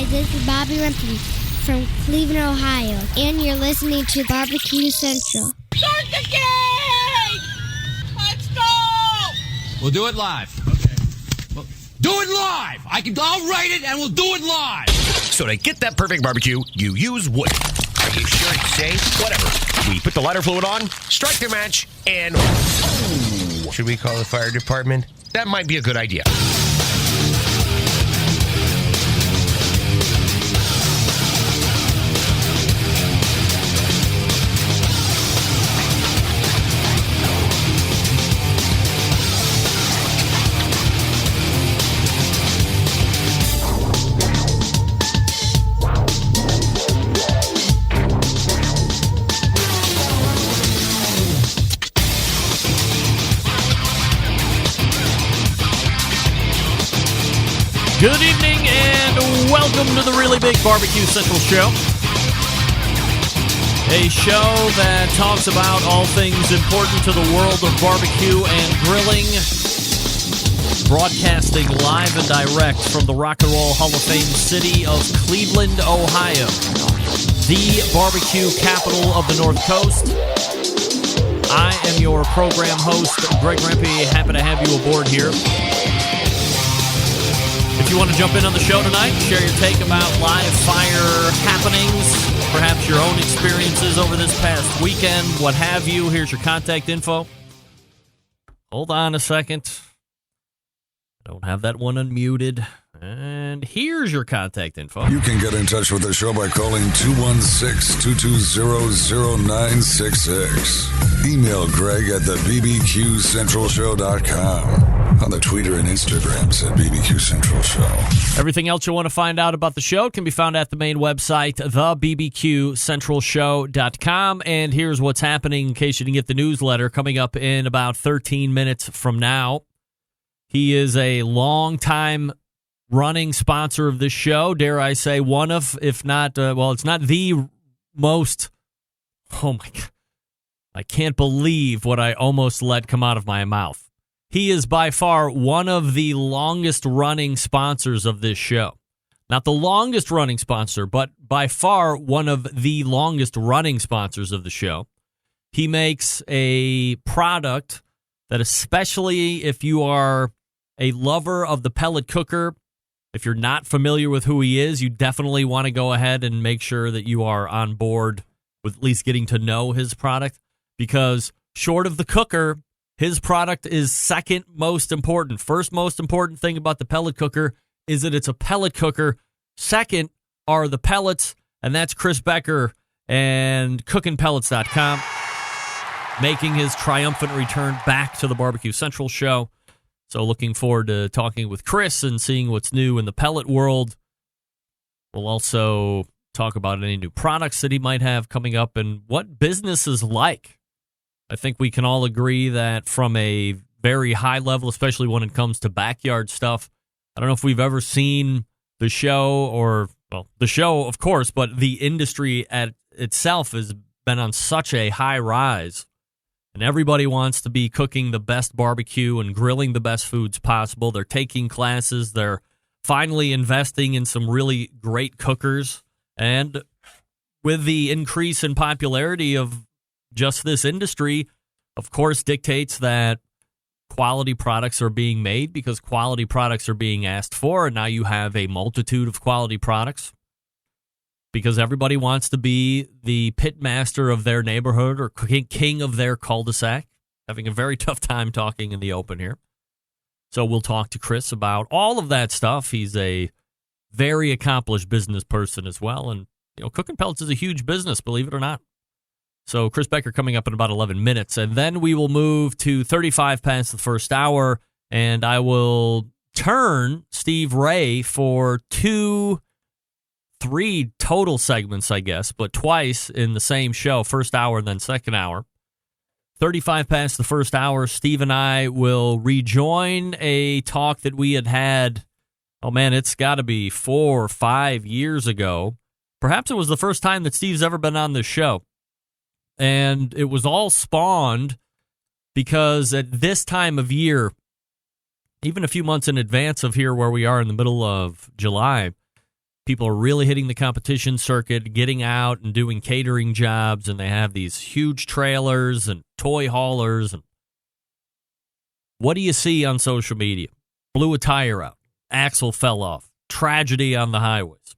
this is Bobby Rempe from Cleveland, Ohio, and you're listening to Barbecue Central. Start the game! Let's go! We'll do it live. Okay. Well, do it live! I'll write it and we'll do it live! So to get that perfect barbecue, you use wood. Are you sure it's safe? Whatever. We put the lighter fluid on, strike the match, and... Oh, should we call the fire department? That might be a good idea. Good evening and welcome to the Really Big Barbecue Central Show. A show that talks about all things important to the world of barbecue and grilling. Broadcasting live and direct from the Rock and Roll Hall of Fame city of Cleveland, Ohio. The barbecue capital of the North Coast. I am your program host, Greg Rempe. Happy to have you aboard here. If you want to jump in on the show tonight, share your take about live fire happenings, perhaps your own experiences over this past weekend, what have you. Here's your contact info. Hold on a second. I don't have that one unmuted. And here's your contact info. You can get in touch with the show by calling 216-220-0966. Email Greg at the bbqcentralshow.com. On the Twitter and Instagrams at BBQ Central Show. Everything else you want to find out about the show can be found at the main website, thebbqcentralshow.com. And here's what's happening in case you didn't get the newsletter coming up in about 13 minutes from now. He is a long-time running sponsor of this show. Dare I say one of, if not, it's not the most, oh my God. I can't believe what I almost let come out of my mouth. He is by far one of the longest-running sponsors of this show. Not the longest-running sponsor, but by far one of the longest-running sponsors of the show. He makes a product that, especially if you are a lover of the pellet cooker, if you're not familiar with who he is, you definitely want to go ahead and make sure that you are on board with at least getting to know his product, because short of the cooker, his product is second most important. First most important thing about the pellet cooker is that it's a pellet cooker. Second are the pellets, and that's Chris Becker and CookinPellets.com making his triumphant return back to the Barbecue Central show. So looking forward to talking with Chris and seeing what's new in the pellet world. We'll also talk about any new products that he might have coming up and what business is like. I think we can all agree that from a very high level, especially when it comes to backyard stuff, I don't know if we've ever seen the show the show, of course, but the industry at itself has been on such a high rise. And everybody wants to be cooking the best barbecue and grilling the best foods possible. They're taking classes. They're finally investing in some really great cookers. And with the increase in popularity of just this industry, of course, dictates that quality products are being made because quality products are being asked for. And now you have a multitude of quality products because everybody wants to be the pit master of their neighborhood or king of their cul-de-sac. Having a very tough time talking in the open here. So we'll talk to Chris about all of that stuff. He's a very accomplished business person as well. And, Cookin Pellets is a huge business, believe it or not. So Chris Becker coming up in about 11 minutes. And then we will move to 35 past the first hour. And I will turn Steve Ray for 3 total segments, I guess, but twice in the same show, first hour and then second hour. 35 past the first hour, Steve and I will rejoin a talk that we had, it's got to be 4 or 5 years ago. Perhaps it was the first time that Steve's ever been on this show. And it was all spawned because at this time of year, even a few months in advance of here where we are in the middle of July, People are really hitting the competition circuit, getting out and doing catering jobs, and they have these huge trailers and toy haulers. And what do you see on social media? Blew a tire out. Axle fell off. Tragedy on the highways.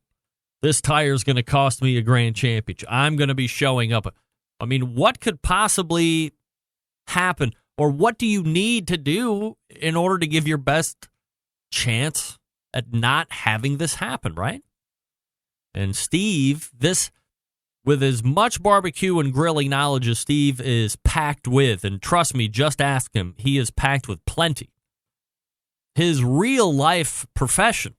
This tire's going to cost me a grand championship. I'm going to be showing up. I mean, what could possibly happen? Or what do you need to do in order to give your best chance at not having this happen, right? And Steve, with as much barbecue and grilling knowledge as Steve is packed with, and trust me, just ask him, he is packed with plenty. His real life profession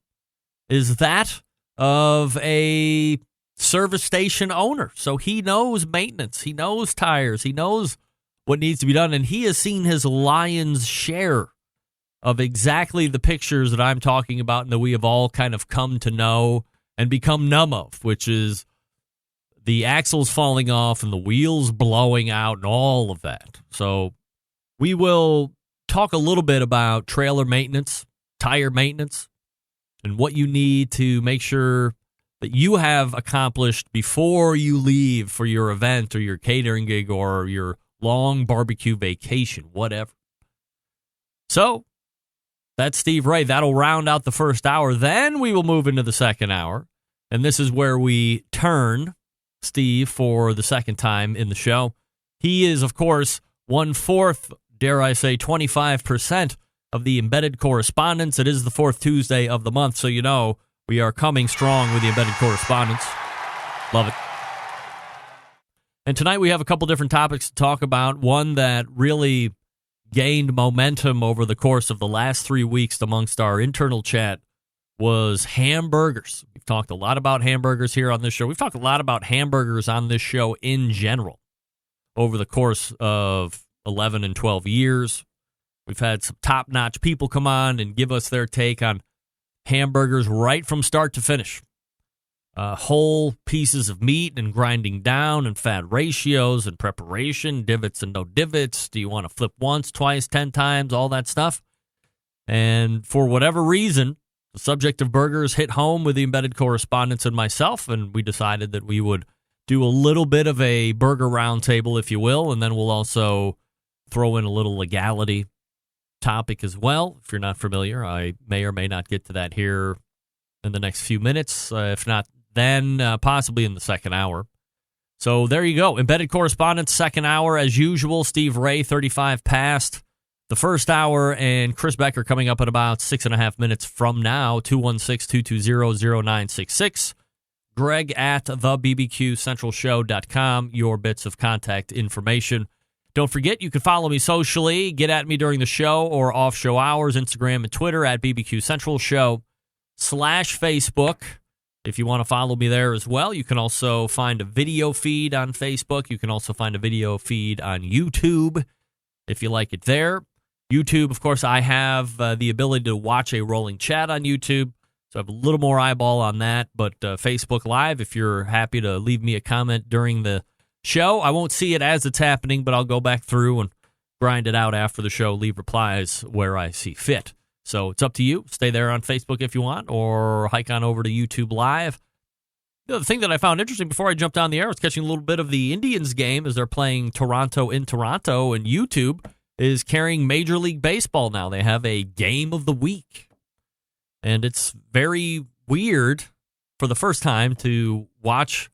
is that of a service station owner. So he knows maintenance, he knows tires, he knows what needs to be done, and he has seen his lion's share of exactly the pictures that I'm talking about and that we have all kind of come to know and become numb of, which is the axles falling off and the wheels blowing out and all of that. So we will talk a little bit about trailer maintenance, tire maintenance, and what you need to make sure that you have accomplished before you leave for your event or your catering gig or your long barbecue vacation, whatever. So that's Steve Ray. That'll round out the first hour. Then we will move into the second hour. And this is where we turn Steve for the second time in the show. He is, of course, 1/4, dare I say, 25% of the Embedded Correspondents. It is the fourth Tuesday of the month, so you know we are coming strong with the Embedded Correspondents. Love it. And tonight we have a couple different topics to talk about. One that really gained momentum over the course of the last 3 weeks amongst our internal chat was hamburgers. We've talked a lot about hamburgers here on this show. We've talked a lot about hamburgers on this show in general over the course of 11 and 12 years. We've had some top-notch people come on and give us their take on hamburgers right from start to finish. Whole pieces of meat and grinding down and fat ratios and preparation, divots and no divots. Do you want to flip once, twice, 10 times, all that stuff? And for whatever reason, the subject of burgers hit home with the Embedded Correspondents and myself, and we decided that we would do a little bit of a burger roundtable, if you will, and then we'll also throw in a little legality topic as well. If you're not familiar, I may or may not get to that here in the next few minutes. If not, then possibly in the second hour. So there you go. Embedded Correspondence, second hour, as usual. Steve Ray, 35 past the first hour, and Chris Becker coming up in about 6.5 minutes from now, 216-220-0966. Greg at thebbqcentralshow.com, your bits of contact information. Don't forget, you can follow me socially. Get at me during the show or off-show hours, Instagram and Twitter at BBQ Central Show /Facebook. If you want to follow me there as well, you can also find a video feed on Facebook. You can also find a video feed on YouTube if you like it there. YouTube, of course, I have the ability to watch a rolling chat on YouTube, so I have a little more eyeball on that. But Facebook Live, if you're happy to leave me a comment during the show, I won't see it as it's happening, but I'll go back through and grind it out after the show, leave replies where I see fit. So it's up to you. Stay there on Facebook if you want, or hike on over to YouTube Live. The thing that I found interesting before I jumped on the air was catching a little bit of the Indians game as they're playing Toronto in Toronto, and YouTube is carrying Major League Baseball now. They have a game of the week. And it's very weird for the first time to watch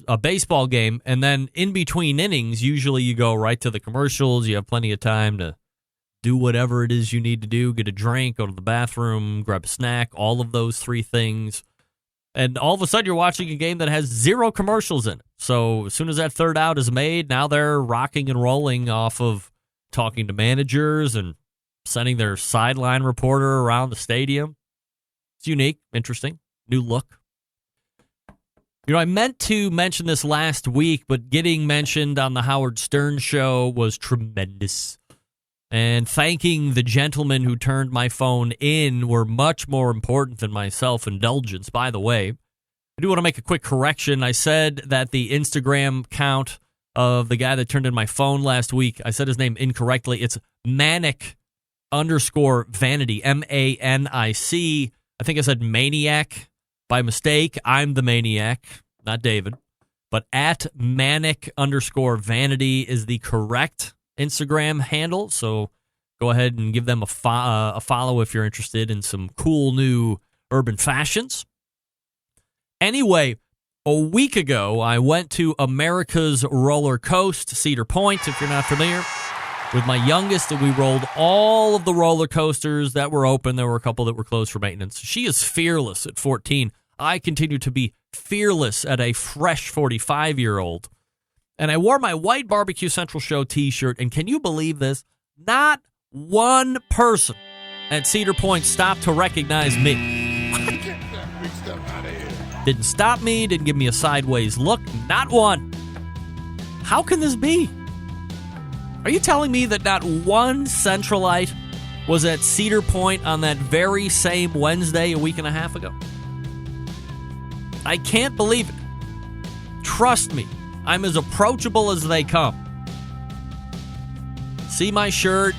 a baseball game, and then in between innings, usually you go right to the commercials. You have plenty of time to do whatever it is you need to do, get a drink, go to the bathroom, grab a snack, all of those three things. And all of a sudden, you're watching a game that has 0 commercials in it. So as soon as that third out is made, now they're rocking and rolling off of talking to managers and sending their sideline reporter around the stadium. It's unique, interesting, new look. You know, I meant to mention this last week, but getting mentioned on the Howard Stern show was tremendous. And thanking the gentleman who turned my phone in were much more important than my self-indulgence. By the way, I do want to make a quick correction. I said that the Instagram count of the guy that turned in my phone last week, I said his name incorrectly. It's Manic_Vanity, MANIC. I think I said Maniac. By mistake, I'm the maniac, not David. But at manic_vanity is the correct Instagram handle. So go ahead and give them a follow if you're interested in some cool new urban fashions. Anyway, a week ago, I went to America's Roller Coast, Cedar Point, if you're not familiar, with my youngest, and we rolled all of the roller coasters that were open. There were a couple that were closed for maintenance. She is fearless at 14. I continue to be fearless at a fresh 45-year-old. And I wore my white Barbecue Central Show t-shirt, and can you believe this? Not one person at Cedar Point stopped to recognize me. Didn't stop me, didn't give me a sideways look, not one. How can this be? Are you telling me that not one Centralite was at Cedar Point on that very same Wednesday a week and a half ago? I can't believe it. Trust me, I'm as approachable as they come. See my shirt?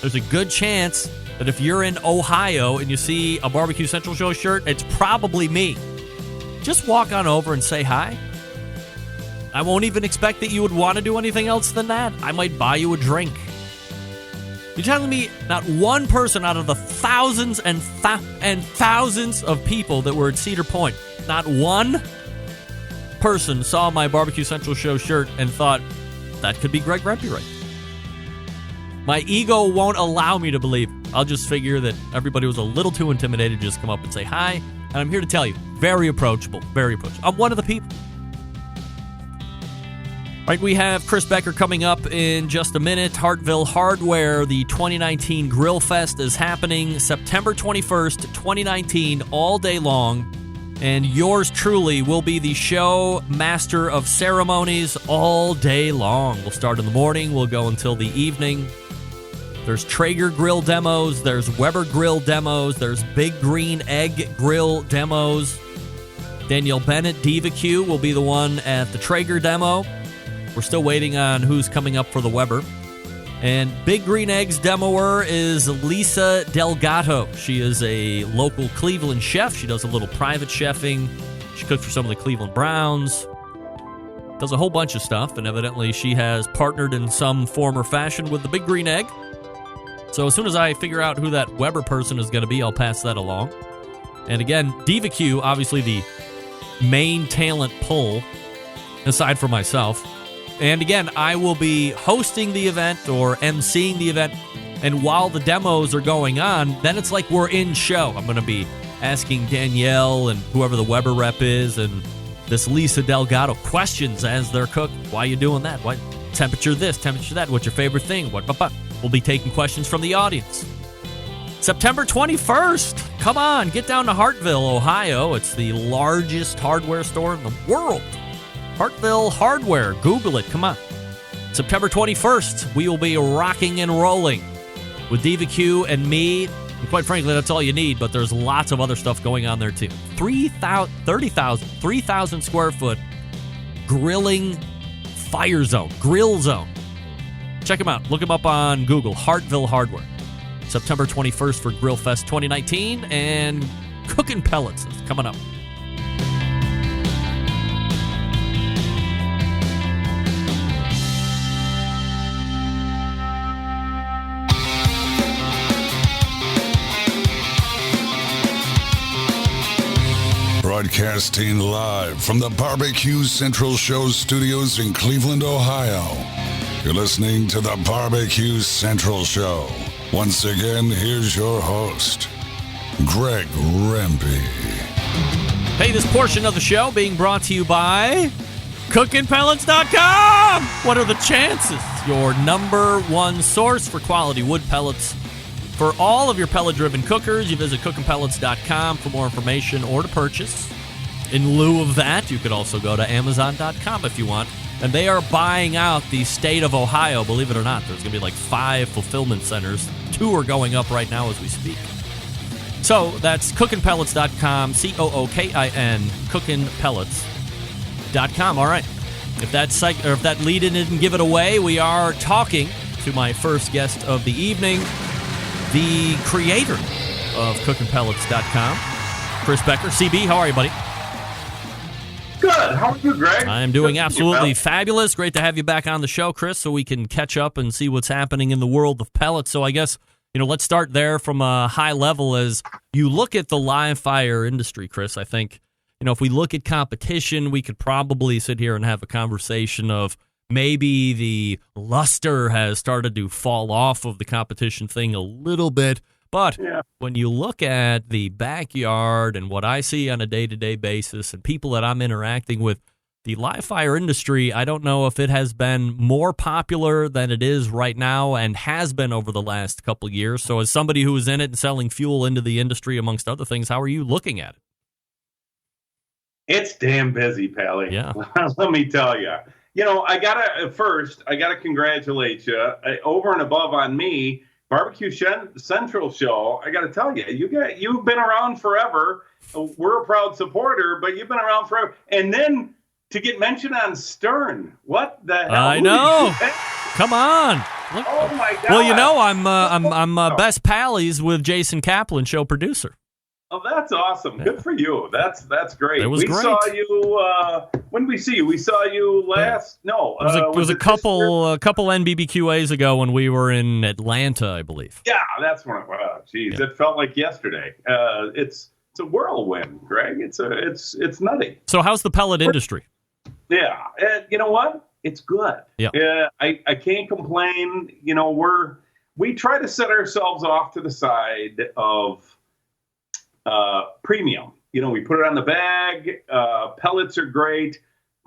There's a good chance that if you're in Ohio and you see a Barbecue Central Show shirt, it's probably me. Just walk on over and say hi. I won't even expect that you would want to do anything else than that. I might buy you a drink. You're telling me not one person out of the thousands and thousands of people that were at Cedar Point, not one person saw my Barbecue Central Show shirt and thought, that could be Greg Rempe right? My ego won't allow me to believe it. I'll just figure that everybody was a little too intimidated to just come up and say hi. And I'm here to tell you, very approachable, very approachable. I'm one of the people. All right, we have Chris Becker coming up in just a minute. Hartville Hardware, the 2019 Grill Fest is happening September 21st, 2019, all day long. And yours truly will be the show master of ceremonies all day long. We'll start in the morning. We'll go until the evening. There's Traeger grill demos. There's Weber grill demos. There's Big Green Egg grill demos. Danielle Bennett, Diva Q, will be the one at the Traeger demo. We're still waiting on who's coming up for the Weber. And Big Green Eggs demoer is Lisa Delgato. She is a local Cleveland chef. She does a little private chefing. She cooked for some of the Cleveland Browns. Does a whole bunch of stuff. And evidently she has partnered in some form or fashion with the Big Green Egg. So as soon as I figure out who that Weber person is going to be, I'll pass that along. And again, Diva Q, obviously the main talent pull, aside from myself. And again, I will be hosting the event or emceeing the event. And while the demos are going on, then it's like we're in show. I'm going to be asking Danielle and whoever the Weber rep is and this Lisa Delgado questions as they're cooking. Why are you doing that? What temperature this, temperature that? What's your favorite thing? What? We'll be taking questions from the audience. September 21st. Come on, get down to Hartville, Ohio. It's the largest hardware store in the world. Hartville Hardware. Google it. Come on. September 21st, we will be rocking and rolling with Diva Q and me. And quite frankly, that's all you need, but there's lots of other stuff going on there too. 3,000 square foot grilling fire zone, grill zone. Check them out. Look them up on Google. Hartville Hardware. September 21st for Grill Fest 2019, and Cookin Pellets is coming up. Broadcasting live from the Barbecue Central Show studios in Cleveland, Ohio. You're listening to the Barbecue Central Show. Once again, here's your host, Greg Rempe. Hey, this portion of the show being brought to you by CookinPellets.com. What are the chances? Your number one source for quality wood pellets. For all of your pellet-driven cookers, you visit CookinPellets.com for more information or to purchase. In lieu of that, you could also go to Amazon.com if you want. And they are buying out the state of Ohio, believe it or not. There's going to be like 5 fulfillment centers. 2 are going up right now as we speak. So that's CookinPellets.com, COOKIN, CookinPellets.com. All right. If that lead-in didn't give it away, we are talking to my first guest of the evening, the creator of CookinPellets.com, Chris Becker. CB, how are you, buddy? Good. How are you, Greg? I am doing Good to see you, absolutely pal. fabulous. Great to have you back on the show, Chris, so we can catch up and see what's happening in the world of pellets. So I guess, let's start there from a high level. As you look at the live fire industry, Chris, I think, if we look at competition, we could probably sit here and have a conversation of maybe the luster has started to fall off of the competition thing a little bit. But when you look at the backyard and what I see on a day-to-day basis and people that I'm interacting with, the live fire industry, I don't know if it has been more popular than it is right now and has been over the last couple of years. So as somebody who is in it and selling fuel into the industry, amongst other things, how are you looking at it? It's damn busy, Pally. Yeah. Let me tell you. I gotta congratulate you. Over and above on me, Barbecue Central Show, I got to tell you, you've been around forever. We're a proud supporter, but you've been around forever. And then to get mentioned on Stern, what the hell? I know. Come on. Look. Oh my God. Well, I'm best pallies with Jason Kaplan, show producer. Oh, that's awesome. Yeah. Good for you. That's great. It was great. Saw you. When did we see you? We saw you last. No, it was a couple NBBQAs ago when we were in Atlanta, I believe. Yeah, that's when it was. Jeez, It felt like yesterday. It's a whirlwind, Greg. It's nutty. So how's the pellet industry? Yeah, you know what? It's good. Yeah. I can't complain. We try to set ourselves off to the side of premium. We put it on the bag. Pellets are great.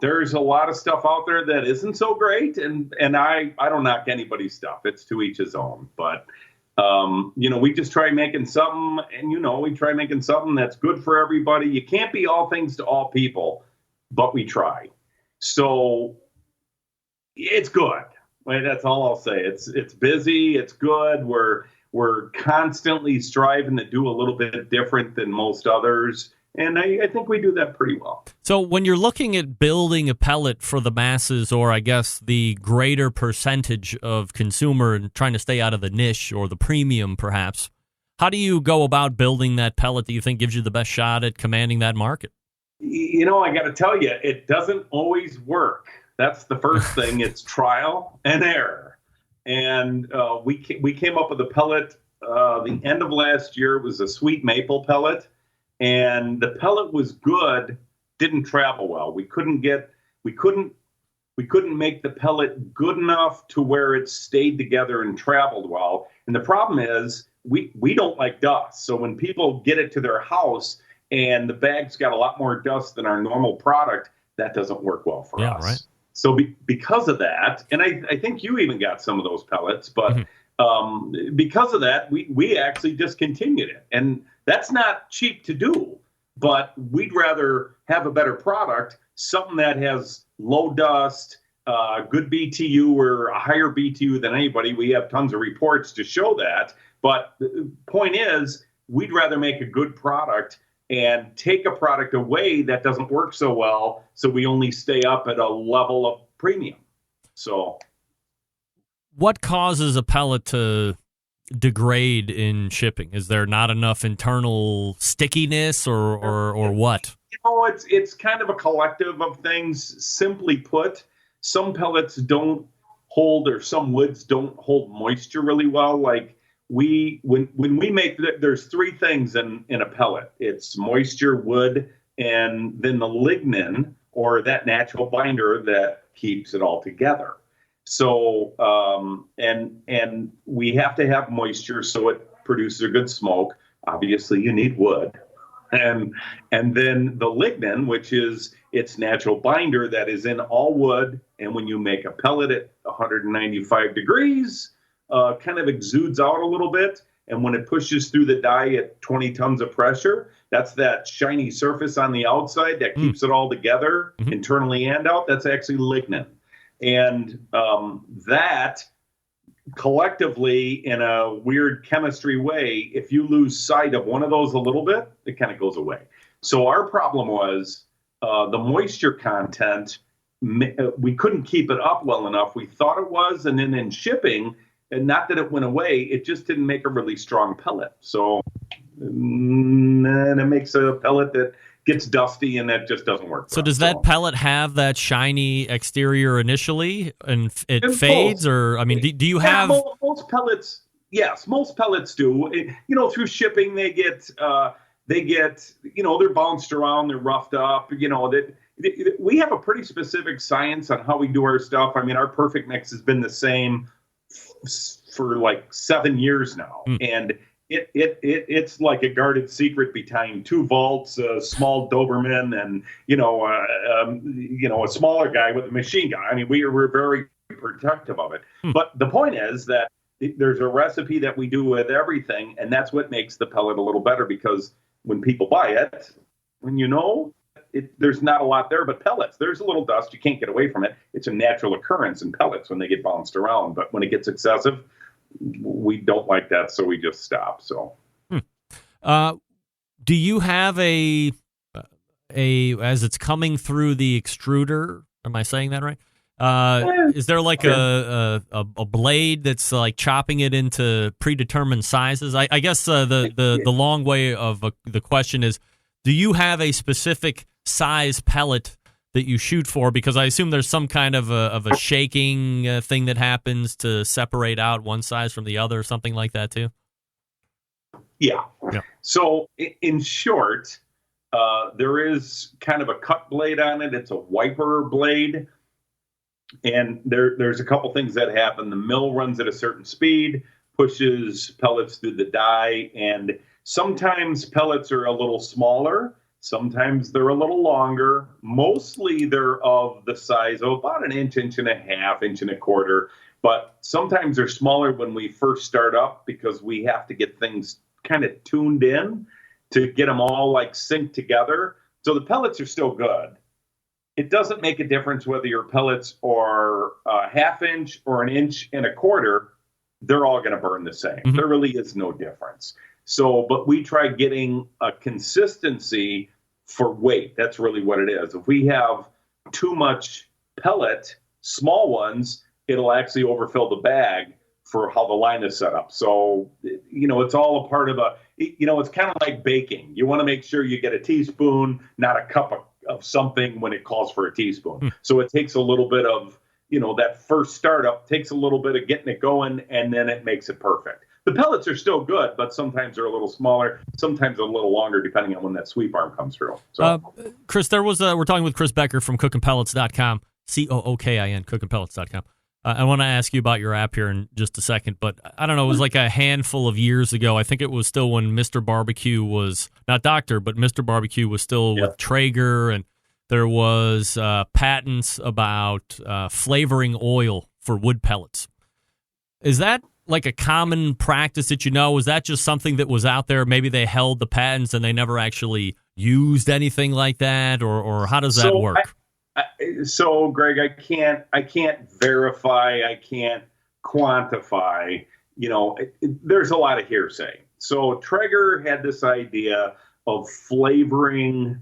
There's a lot of stuff out there that isn't so great, and I don't knock anybody's stuff. It's to each his own. But we just try making something, and we try making something that's good for everybody. You can't be all things to all people, but we try. So it's good. That's all I'll say. It's busy. It's good. We're constantly striving to do a little bit different than most others, and I think we do that pretty well. So when you're looking at building a pellet for the masses, or I guess the greater percentage of consumer and trying to stay out of the niche or the premium perhaps, how do you go about building that pellet that you think gives you the best shot at commanding that market? I got to tell you, it doesn't always work. That's the first thing. It's trial and error. And we came up with a pellet the end of last year. It was a sweet maple pellet, and the pellet was good, didn't travel well. We couldn't make the pellet good enough to where it stayed together and traveled well. And the problem is we don't like dust. So when people get it to their house and the bag's got a lot more dust than our normal product, that doesn't work well for us. Right. So because of that, and I think you even got some of those pellets, but because of that, we actually discontinued it. And that's not cheap to do, but we'd rather have a better product, something that has low dust, good BTU. We're a higher BTU than anybody. We have tons of reports to show that. But the point is, we'd rather make a good product and take a product away that doesn't work so well, so we only stay up at a level of premium. So, what causes a pellet to degrade in shipping? Is there not enough internal stickiness, or what? It's kind of a collective of things. Simply put, some pellets don't hold, or some woods don't hold moisture really well. Like when we make, there's three things in a pellet. It's moisture, wood, and then the lignin, or that natural binder that keeps it all together. So and we have to have moisture so it produces a good smoke. Obviously, you need wood, and then the lignin, which is its natural binder that is in all wood. And when you make a pellet at 195 degrees, kind of exudes out a little bit. And when it pushes through the die at 20 tons of pressure, that's that shiny surface on the outside that keeps it all together internally and out. That's actually lignin. And that collectively, in a weird chemistry way, if you lose sight of one of those a little bit, it kind of goes away. So our problem was the moisture content. We couldn't keep it up well enough. We thought it was, and then in shipping, and not that it went away, it just didn't make a really strong pellet. So and it makes a pellet that gets dusty, and that just doesn't work. So does that pellet have that shiny exterior initially, and it fades, or I mean, do you have most pellets? Yes, most pellets do. Through shipping, they get they're bounced around, they're roughed up. We have a pretty specific science on how we do our stuff. I mean, our perfect mix has been the same for like 7 years now, and it's like a guarded secret behind 2 vaults, a small Doberman, and a smaller guy with a machine gun. I mean, we're very protective of it. But the point is that there's a recipe that we do with everything, and that's what makes the pellet a little better, because when people buy it, there's not a lot there but pellets. There's a little dust. You can't get away from it. It's a natural occurrence in pellets when they get bounced around. But when it gets excessive, we don't like that, so we just stop. So, do you have a as it's coming through the extruder? Am I saying that right? Is there like a blade that's like chopping it into predetermined sizes? I guess the long way of the question is, do you have a specific size pellet that you shoot for? Because I assume there's some kind of a shaking thing that happens to separate out one size from the other, something like that too. Yeah. So in short, there is kind of a cut blade on it. It's a wiper blade. And there's a couple things that happen. The mill runs at a certain speed, pushes pellets through the die, and sometimes pellets are a little smaller. Sometimes they're a little longer. Mostly they're of the size of about an inch, inch and a half, inch and a quarter. But sometimes they're smaller when we first start up, because we have to get things kind of tuned in to get them all like synced together. So the pellets are still good. It doesn't make a difference whether your pellets are a half inch or an inch and a quarter. They're all going to burn the same. Mm-hmm. There really is no difference. So, but we try getting a consistency for weight. That's really what it is. If we have too much pellet, small ones, it'll actually overfill the bag for how the line is set up. So, it's all a part of it's kind of like baking. You want to make sure you get a teaspoon, not a cup of something when it calls for a teaspoon. So it takes a little bit of, that first startup takes a little bit of getting it going, and then it makes it perfect. The pellets are still good, but sometimes they're a little smaller, sometimes a little longer, depending on when that sweep arm comes through. So, Chris, we're talking with Chris Becker from CookinPellets.com, COOKIN, CookinPellets.com. I want to ask you about your app here in just a second, but I don't know, it was like a handful of years ago. I think it was still when Mr. Barbecue was, not Doctor, but Mr. Barbecue was still with Traeger, and there was patents about flavoring oil for wood pellets. Is that like a common practice that Was that just something that was out there? Maybe they held the patents and they never actually used anything like that, or how does that work? So, Greg, I can't verify, I can't quantify. There's a lot of hearsay. So Traeger had this idea of flavoring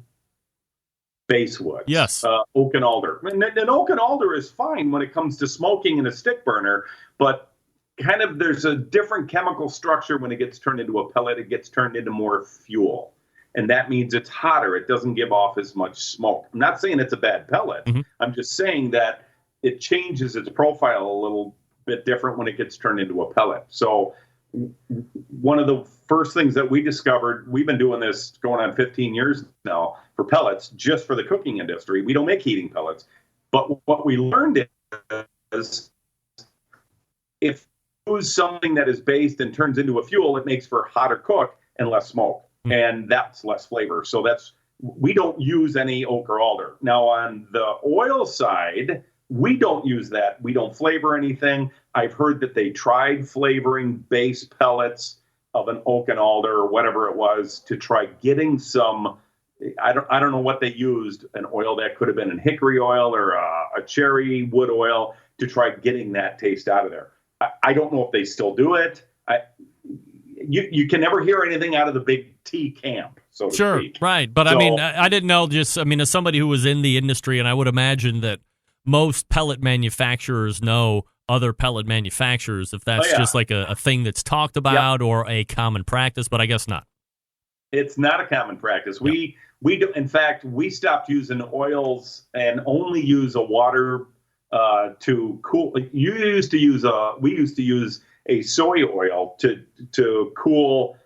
basswood. Yes. Oak and alder. And oak and alder is fine when it comes to smoking in a stick burner, but kind of there's a different chemical structure when it gets turned into a pellet. It gets turned into more fuel. And that means it's hotter. It doesn't give off as much smoke. I'm not saying it's a bad pellet. Mm-hmm. I'm just saying that it changes its profile a little bit different when it gets turned into a pellet. So one of the first things that we discovered, we've been doing this going on 15 years now for pellets, just for the cooking industry. We don't make heating pellets. But what we learned is if you use something that is based and turns into a fuel, it makes for a hotter cook and less smoke. And that's less flavor. So we don't use any oak or alder. Now, on the oil side, we don't use that. We don't flavor anything. I've heard that they tried flavoring base pellets of an oak and alder or whatever it was to try getting some, I don't know what they used, an oil that could have been an hickory oil or a cherry wood oil to try getting that taste out of there. I don't know if they still do it. You can never hear anything out of the big T camp, so to speak. Right. But I mean, I didn't know, as somebody who was in the industry, and I would imagine that most pellet manufacturers know other pellet manufacturers, if that's just like a thing that's talked about or a common practice, but I guess not. It's not a common practice. We do. In fact, we stopped using oils and only use a water to cool. We used to use a soy oil to cool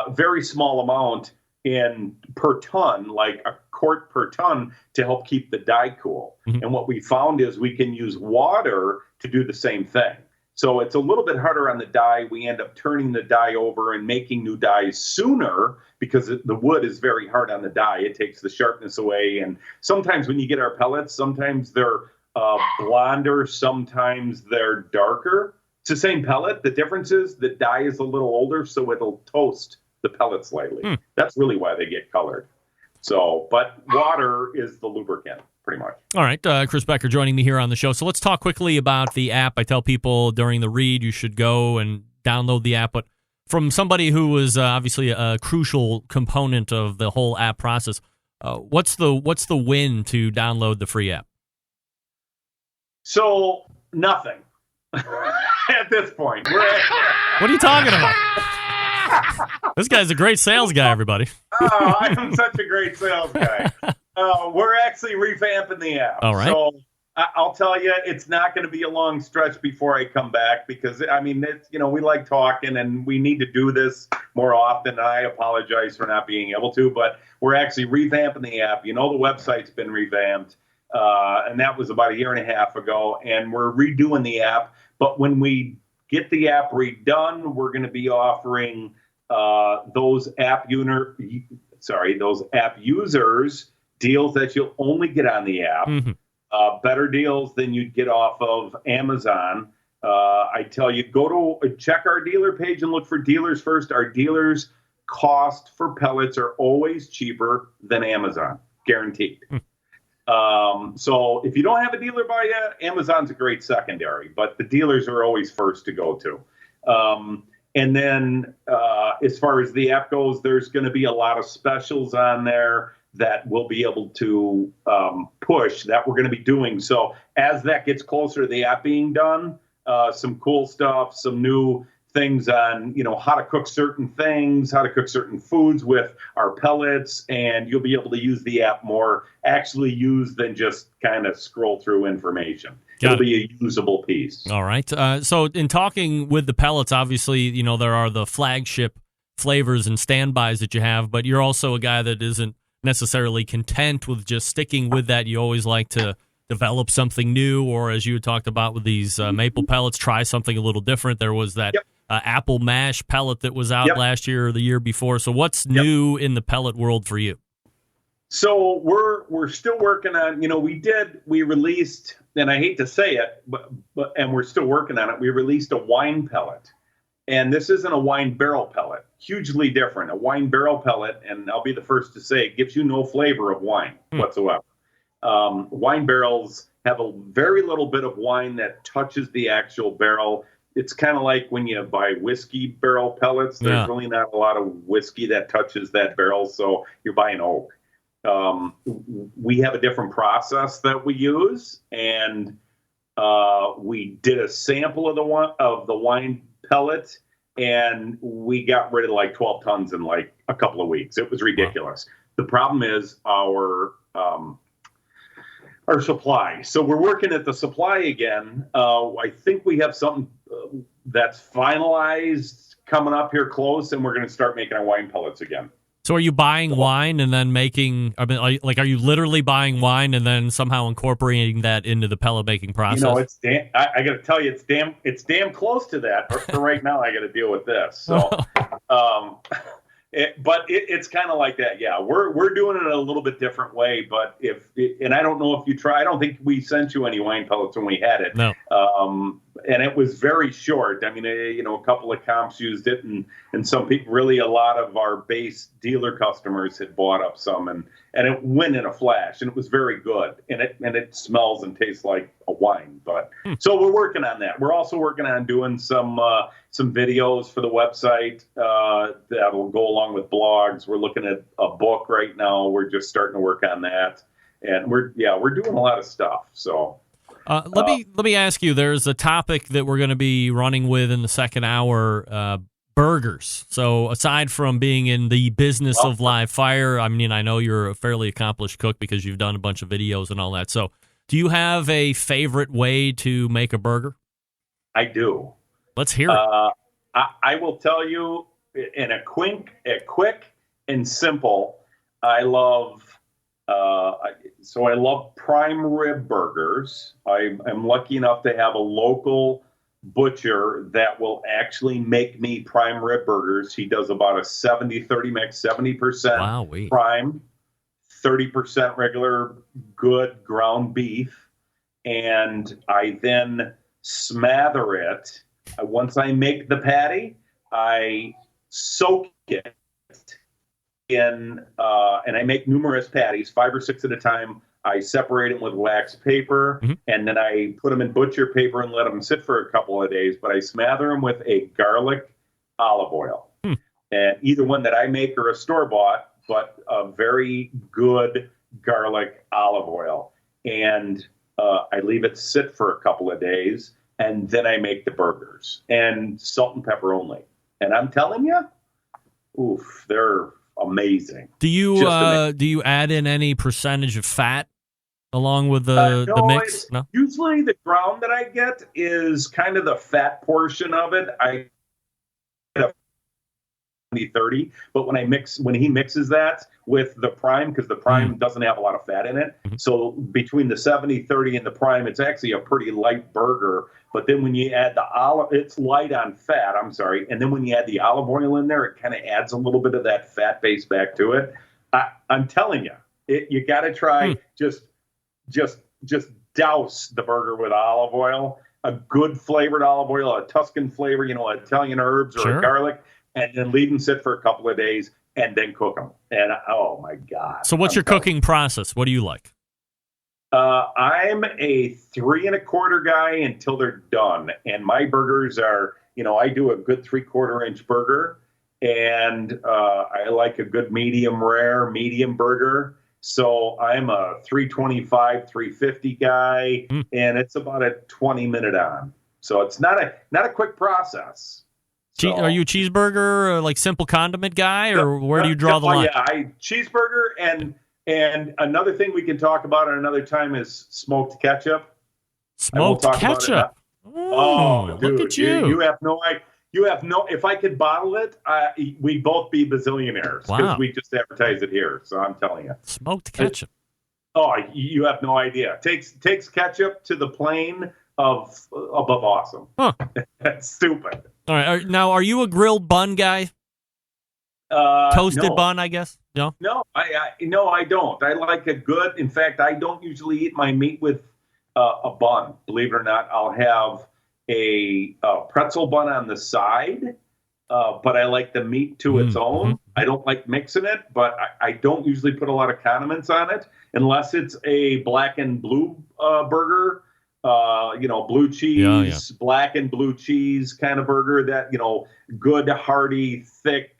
very small amount in per ton, like a quart per ton, to help keep the dye cool. Mm-hmm. And what we found is we can use water to do the same thing. So it's a little bit harder on the dye. We end up turning the dye over and making new dyes sooner because the wood is very hard on the dye. It takes the sharpness away. And sometimes when you get our pellets, sometimes they're blonder, sometimes they're darker. It's the same pellet. The difference is the dye is a little older, so it'll toast the pellet slightly. That's really why they get colored. So, but water is the lubricant, pretty much. All right, Chris Becker joining me here on the show. So let's talk quickly about the app. I tell people during the read you should go and download the app, but from somebody who was obviously a crucial component of the whole app process, what's the win to download the free app? So, nothing. At this point. What are you talking about? This guy's a great sales guy, everybody. Oh, I'm such a great sales guy. We're actually revamping the app. All right. So I'll tell you, it's not going to be a long stretch before I come back because, I mean, it's, we like talking and we need to do this more often. I apologize for not being able to, but we're actually revamping the app. The website's been revamped, and that was about a year and a half ago, and we're redoing the app. But when we get the app redone, we're going to be offering those app users deals that you'll only get on the app, better deals than you'd get off of Amazon. I tell you, go to check our dealer page and look for dealers first. Our dealers' cost for pellets are always cheaper than Amazon, guaranteed. So if you don't have a dealer by you, Amazon's a great secondary, but the dealers are always first to go to. And then as far as the app goes, there's going to be a lot of specials on there that we'll be able to push that we're going to be doing. So as that gets closer to the app being done, some cool stuff, some new things on, how to cook certain things, how to cook certain foods with our pellets, and you'll be able to use the app more, actually use than just kind of scroll through information. It'll be a usable piece. All right. So in talking with the pellets, obviously, there are the flagship flavors and standbys that you have, but you're also a guy that isn't necessarily content with just sticking with that. You always like to develop something new, or as you had talked about with these maple pellets, try something a little different. There was that apple mash pellet that was out last year or the year before. So what's new in the pellet world for you? So we're still working on, we released, and I hate to say it, but and we're still working on it. We released a wine pellet, and this isn't a wine barrel pellet. Hugely different. A wine barrel pellet, and I'll be the first to say, it gives you no flavor of wine whatsoever. Wine barrels have a very little bit of wine that touches the actual barrel. It's kind of like when you buy whiskey barrel pellets. There's really not a lot of whiskey that touches that barrel, so you're buying oak. We have a different process that we use, and we did a sample of the wine pellet, and we got rid of like 12 tons in like a couple of weeks. It was ridiculous. Wow. The problem is our supply. So we're working at the supply again. I think we have something that's finalized coming up here close, and we're going to start making our wine pellets again. So are you buying wine and then making, are you literally buying wine and then somehow incorporating that into the pellet making process? I got to tell you, it's damn close to that. For right now, I got to deal with this. So, it's kind of like that. Yeah, we're doing it a little bit different way. But and I don't know if you try. I don't think we sent you any wine pellets when we had it. No. And it was very short. I mean, a couple of comps used it, and some people, really a lot of our base dealer customers had bought up some, and it went in a flash, and it was very good, and it smells and tastes like a wine. But so we're working on that. We're also working on doing some videos for the website that will go along with blogs. We're looking at a book right now. We're just starting to work on that, and we're doing a lot of stuff. So. Let me ask you. There's a topic that we're going to be running with in the second hour. burgers. So aside from being in the business of live fire, I mean, I know you're a fairly accomplished cook because you've done a bunch of videos and all that. So do you have a favorite way to make a burger? I do. Let's hear it. I will tell you in a quick and simple. I love prime rib burgers. I'm lucky enough to have a local butcher that will actually make me prime rib burgers. He does about a 70-30 mix, 70% prime, 30% regular good ground beef. And I then smother it. Once I make the patty, I soak it in, and I make numerous patties, 5 or 6 at a time. I separate them with wax paper, and then I put them in butcher paper and let them sit for a couple of days. But I smother them with a garlic olive oil, and either one that I make or a store-bought, but a very good garlic olive oil. And I leave it sit for a couple of days, and then I make the burgers, and salt and pepper only. And I'm telling you, oof, they're amazing. Do you add in any percentage of fat along with the mix? No? Usually the ground that I get is kind of the fat portion of it. I get a 70-30, but when he mixes that with the prime, because the prime doesn't have a lot of fat in it, so between the 70-30 and the prime, it's actually a pretty light burger. But then when you add the olive, it's light on fat, I'm sorry. And then when you add the olive oil in there, it kind of adds a little bit of that fat base back to it. I'm telling you, you got to try just douse the burger with olive oil, a good flavored olive oil, a Tuscan flavor, Italian herbs or garlic, and then leave them sit for a couple of days and then cook them. And oh my God. So what's your cooking process? What do you like? I'm a 3 1/4 guy until they're done. And my burgers are, I do a good 3/4 inch burger, and I like a good medium burger. So I'm a 325, 350 guy, and it's about a 20-minute on. So it's not a quick process. So, are you a cheeseburger, like simple condiment guy, or where do you draw the line? Yeah, cheeseburger, and another thing we can talk about at another time is smoked ketchup. Smoked ketchup. Oh, dude, look at you! You have no idea. If I could bottle it, we'd both be bazillionaires because we just advertise it here. So I'm telling you. Smoked ketchup. You have no idea. Takes ketchup to the plane of above awesome. Huh. That's stupid. All right. Now, are you a grilled bun guy? Toasted bun, I guess? No? No, I don't. I like a good, in fact, I don't usually eat my meat with a bun. Believe it or not, I'll have a pretzel bun on the side, but I like the meat to its own. I don't like mixing it, but I don't usually put a lot of condiments on it unless it's a black and blue burger, blue cheese, black and blue cheese kind of burger that, good, hearty, thick,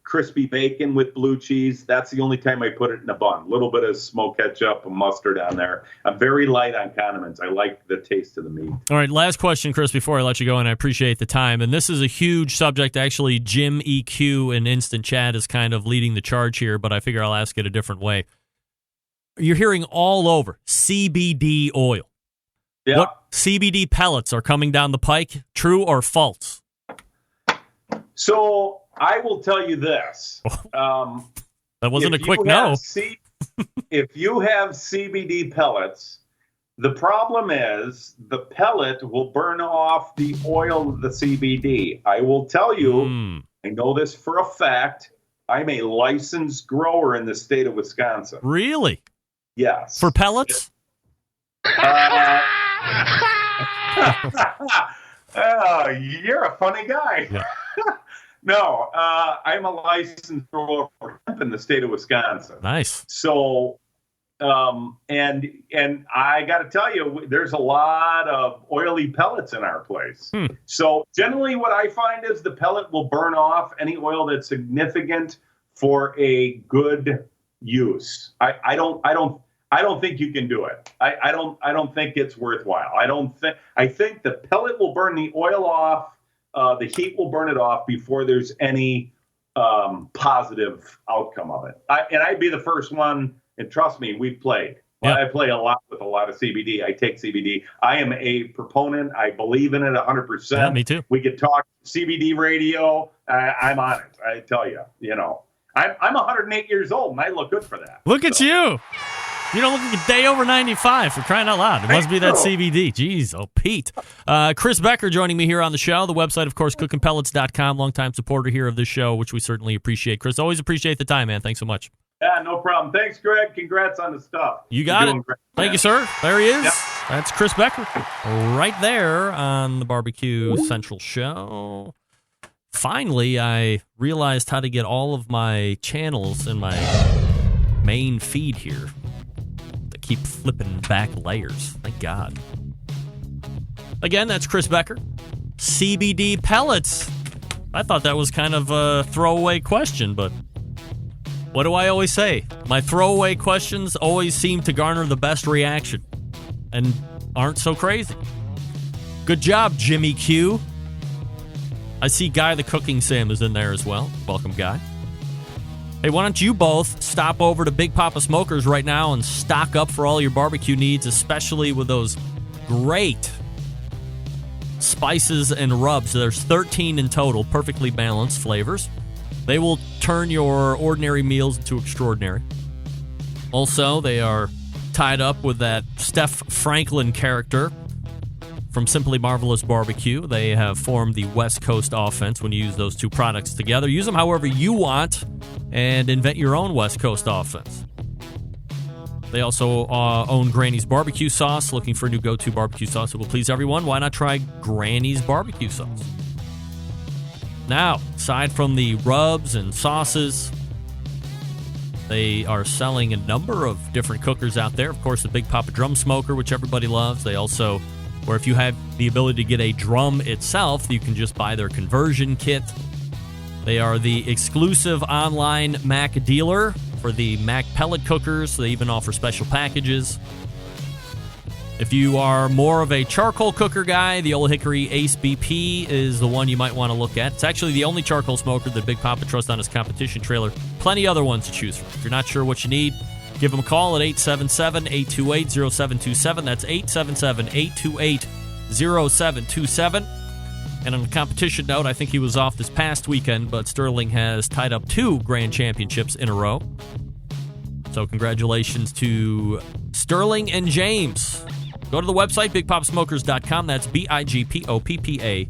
crispy bacon with blue cheese. That's the only time I put it in a bun. A little bit of smoked ketchup and mustard on there. I'm very light on condiments. I like the taste of the meat. All right, last question, Chris, before I let you go, and I appreciate the time. And this is a huge subject. Actually, Jim EQ in Instant Chat is kind of leading the charge here, but I figure I'll ask it a different way. You're hearing all over CBD oil. Yeah. What CBD pellets are coming down the pike? True or false? So I will tell you this. That wasn't a quick no. If you have CBD pellets, the problem is the pellet will burn off the oil of the CBD. I will tell you, I know this for a fact, I'm a licensed grower in the state of Wisconsin. Really? Yes. For pellets? You're a funny guy. Yeah. No, I'm a licensed grower for hemp in the state of Wisconsin. Nice. So, and I got to tell you, there's a lot of oily pellets in our place. So generally what I find is the pellet will burn off any oil that's significant for a good use. I don't think you can do it. I don't think it's worthwhile. I think the pellet will burn the oil off the heat will burn it off before there's any positive outcome of it. I'd be the first one, and trust me, we've played. Yeah. I play a lot with a lot of CBD. I take CBD. I am a proponent. I believe in it 100%. Yeah, me too. We could talk CBD radio. I'm on it. I tell you, I'm 108 years old, and I look good for that. Look at you. You don't look like a day over 95, for crying out loud. It must be that CBD. Jeez, oh, Pete. Chris Becker joining me here on the show. The website, of course, cookinpellets.com, longtime supporter here of this show, which we certainly appreciate. Chris, always appreciate the time, man. Thanks so much. Yeah, no problem. Thanks, Greg. Congrats on the stuff. You got it. Great. Thank you, sir. There he is. Yep. That's Chris Becker right there on the Barbecue Central show. Finally, I realized how to get all of my channels in my main feed here. They keep flipping back layers. Thank God. Again, that's Chris Becker. CBD pellets. I thought that was kind of a throwaway question, but what do I always say? My throwaway questions always seem to garner the best reaction and aren't so crazy. Good job, Jimmy Q. I see Guy the Cooking Sim is in there as well. Welcome, Guy. Hey, why don't you both stop over to Big Papa Smokers right now and stock up for all your barbecue needs, especially with those great spices and rubs. There's 13 in total, perfectly balanced flavors. They will turn your ordinary meals into extraordinary. Also, they are tied up with that Steph Franklin character from Simply Marvelous Barbecue. They have formed the West Coast offense when you use those two products together. Use them however you want and invent your own West Coast offense. They also own Granny's Barbecue Sauce. Looking for a new go-to barbecue sauce that will please everyone? Why not try Granny's Barbecue Sauce? Now, aside from the rubs and sauces, they are selling a number of different cookers out there. Of course, the Big Papa Drum Smoker, which everybody loves. They also, or if you have the ability to get a drum itself, you can just buy their conversion kit. They are the exclusive online Mac dealer for the Mac pellet cookers. They even offer special packages. If you are more of a charcoal cooker guy, the Old Hickory Ace BP is the one you might want to look at. It's actually the only charcoal smoker that Big Papa trusts on his competition trailer. Plenty other ones to choose from. If you're not sure what you need, give them a call at 877-828-0727. That's 877-828-0727. And on a competition note, I think he was off this past weekend, but Sterling has tied up 2 grand championships in a row. So congratulations to Sterling and James. Go to the website, bigpopsmokers.com. That's BIGPOPPA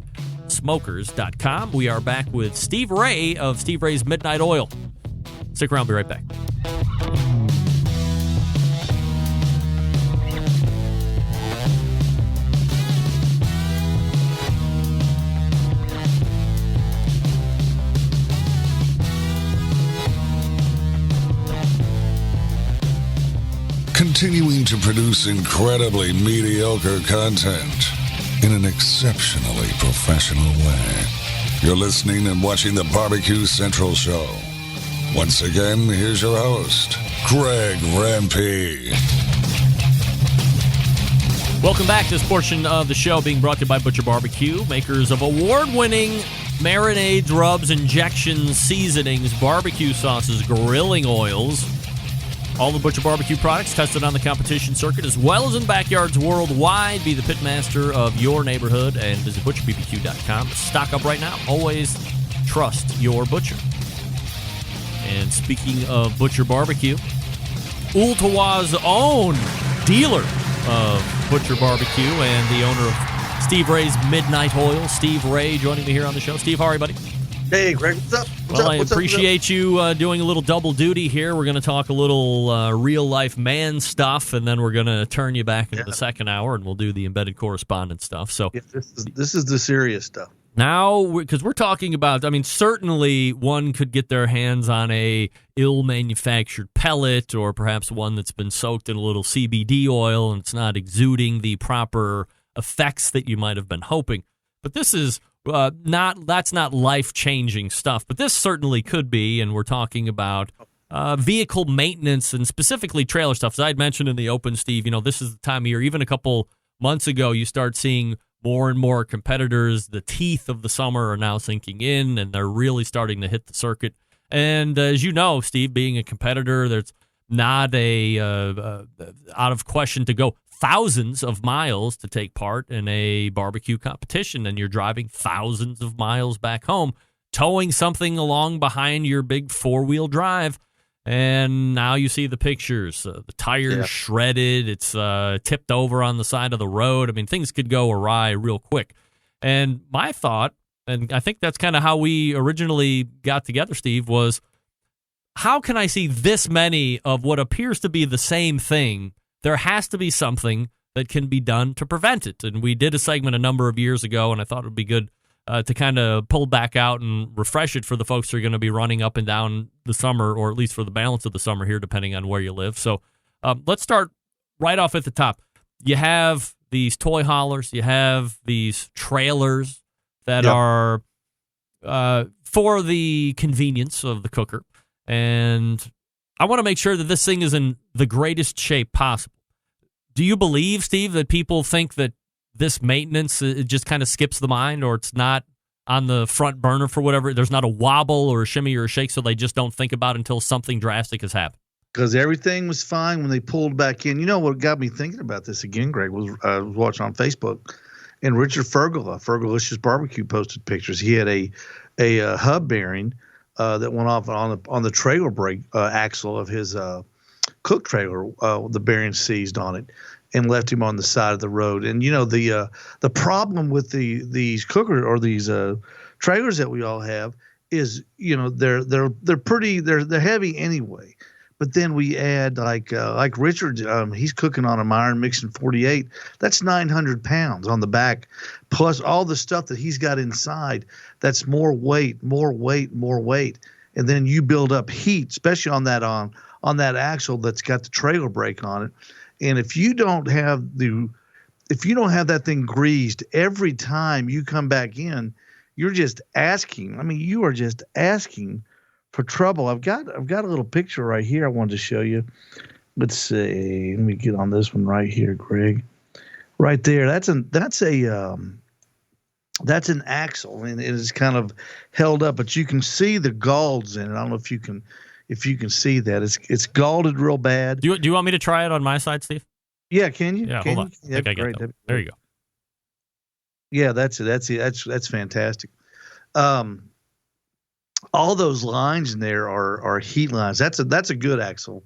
smokers.com. We are back with Steve Ray of Steve Ray's Midnite Oil. Stick around, be right back. Continuing to produce incredibly mediocre content in an exceptionally professional way. You're listening and watching the Barbecue Central Show. Once again, here's your host, Greg Rampey. Welcome back to this portion of the show being brought to you by Butcher Barbecue, makers of award-winning marinades, rubs, injections, seasonings, barbecue sauces, grilling oils. All the Butcher Barbecue products tested on the competition circuit as well as in backyards worldwide. Be the pitmaster of your neighborhood and visit butcherbbq.com. Stock up right now. Always trust your butcher. And speaking of Butcher Barbecue, Ooltewah's own dealer of Butcher Barbecue and the owner of Steve Ray's Midnite Oil, Steve Ray, joining me here on the show. Steve, how are you, buddy? Hey, Greg, what's up? I appreciate you doing a little double duty here. We're going to talk a little real-life man stuff, and then we're going to turn you back into the second hour, and we'll do the embedded correspondent stuff. So this is the serious stuff. Now, because we're talking about, I mean, certainly one could get their hands on a ill-manufactured pellet or perhaps one that's been soaked in a little CBD oil and it's not exuding the proper effects that you might have been hoping. But this is... that's not life-changing stuff, but this certainly could be, and we're talking about vehicle maintenance and specifically trailer stuff. As I had mentioned in the open, Steve, this is the time of year, even a couple months ago, you start seeing more and more competitors, the teeth of the summer are now sinking in, and they're really starting to hit the circuit. And as you know, Steve, being a competitor, there's not out of question to go thousands of miles to take part in a barbecue competition, and you're driving thousands of miles back home, towing something along behind your big four-wheel drive. And now you see the pictures. The tire's shredded. It's tipped over on the side of the road. I mean, things could go awry real quick. And my thought, and I think that's kind of how we originally got together, Steve, was how can I see this many of what appears to be the same thing? There has to be something that can be done to prevent it. And we did a segment a number of years ago, and I thought it would be good to kind of pull back out and refresh it for the folks who are going to be running up and down the summer, or at least for the balance of the summer here, depending on where you live. So let's start right off at the top. You have these toy haulers. You have these trailers that are for the convenience of the cooker. And I want to make sure that this thing is in the greatest shape possible. Do you believe, Steve, that people think that this maintenance, it just kind of skips the mind, or it's not on the front burner for whatever? There's not a wobble or a shimmy or a shake, so they just don't think about it until something drastic has happened? Because everything was fine when they pulled back in. You know what got me thinking about this again, Greg, was I was watching on Facebook, and Richard Fergala, Fergalicious Barbecue, posted pictures. He had a hub bearing that went off on the trailer brake axle of his cook trailer. The bearing seized on it and left him on the side of the road. And you know the problem with these cooker or these trailers that we all have is, you know, they're pretty, they're heavy anyway. But then we add like Richard, he's cooking on a Myron Mixon 48. That's 900 pounds on the back, plus all the stuff that he's got inside. That's more weight. And then you build up heat, especially on that axle that's got the trailer brake on it. And if you don't have that thing greased every time you come back in, you're just asking. I mean, you are just asking for trouble. I've got a little picture right here I wanted to show you. Let's see. Let me get on this one right here, Greg. Right there. That's an axle, and it is kind of held up, but you can see the galds in it. I don't know if you can see that. It's galded real bad. Do you want me to try it on my side, Steve? Yeah, can you? Yeah, can hold on. you? I think I got that. There you go. Yeah, that's fantastic. All those lines in there are heat lines. That's a good axle.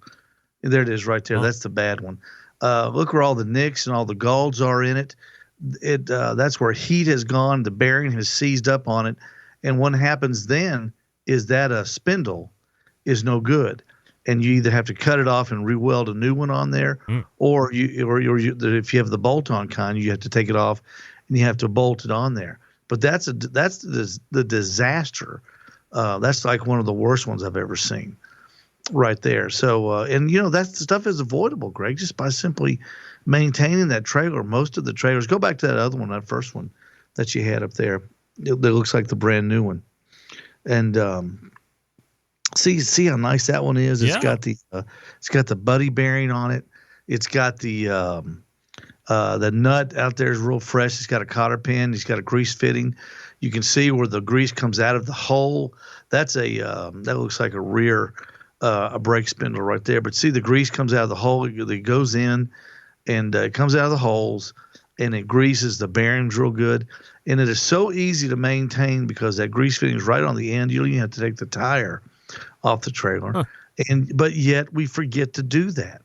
There it is right there. Oh. That's the bad one. Look where all the nicks and all the galds are in it. That's where heat has gone. The bearing has seized up on it. And what happens then is that a spindle is no good. And you either have to cut it off and re-weld a new one on there, or if you have the bolt-on kind, you have to take it off and you have to bolt it on there. But that's the disaster. That's like one of the worst ones I've ever seen right there. So, and you know, that stuff is avoidable, Greg, just by simply maintaining that trailer. Most of the trailers, go back to that other one, that first one that you had up there. It looks like the brand new one. And see how nice that one is. It's got the buddy bearing on it. It's got the nut out there is real fresh. It's got a cotter pin. It's got a grease fitting. You can see where the grease comes out of the hole. That's that looks like a rear a brake spindle right there. But see, the grease comes out of the hole. It goes in, and it comes out of the holes, and it greases the bearings real good. And it is so easy to maintain because that grease fitting is right on the end. You don't even have to take the tire off the trailer, but yet we forget to do that.